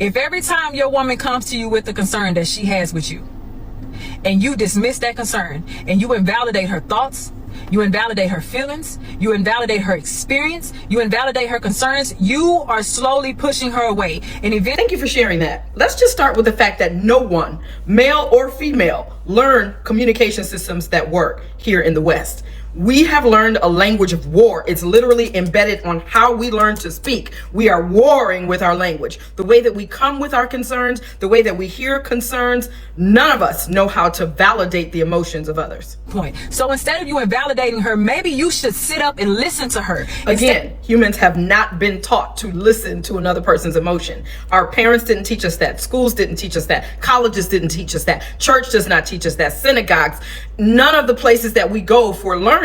If every time your woman comes to you with the concern that she has with you, and you dismiss that concern, and you invalidate her thoughts, you invalidate her feelings, you invalidate her experience, you invalidate her concerns, you are slowly pushing her away. And Thank you for sharing that. Let's just start with the fact that no one, male or female, learned communication systems that work here in the West. We have learned a language of war. It's literally embedded on how we learn to speak. We are warring with our language. The way that we come with our concerns, the way that we hear concerns, none of us know how to validate the emotions of others. So instead of you invalidating her, maybe you should sit up and listen to her. Again, humans have not been taught to listen to another person's emotion. Our parents didn't teach us that. Schools didn't teach us that. Colleges didn't teach us that. Church does not teach us that. Synagogues, none of the places that we go for learning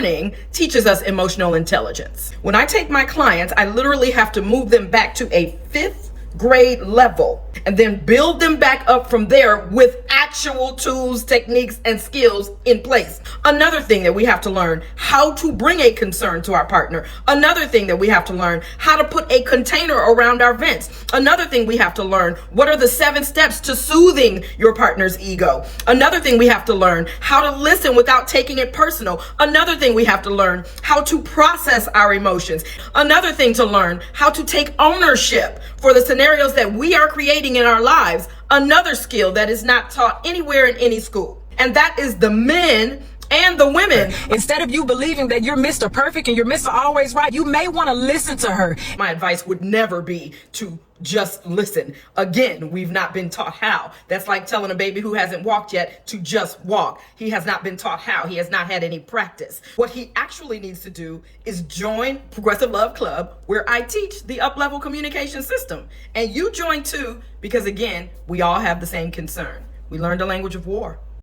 teaches us emotional intelligence. When I take my clients, I literally have to move them back to a 5th grade level and then build them back up from there with actual tools, techniques, and skills in place. Another thing that we have to learn, how to bring a concern to our partner. Another thing that we have to learn, how to put a container around our vents. Another thing we have to learn, what are the 7 steps to soothing your partner's ego. Another thing we have to learn, how to listen without taking it personal. Another thing we have to learn, how to process our emotions. Another thing to learn, how to take ownership for the scenarios that we are creating in our lives. Another skill that is not taught anywhere in any school. And that is the men and the women. Instead of you believing that you're Mr. Perfect and you're Mr. Always Right, you may want to listen to her. My advice would never be to just listen. Again, we've not been taught how. That's like telling a baby who hasn't walked yet to just walk. He has not been taught how. He has not had any practice. What he actually needs to do is join Progressive Love Club, where I teach the up-level communication system. And you join too, because again, we all have the same concern. We learned a language of war.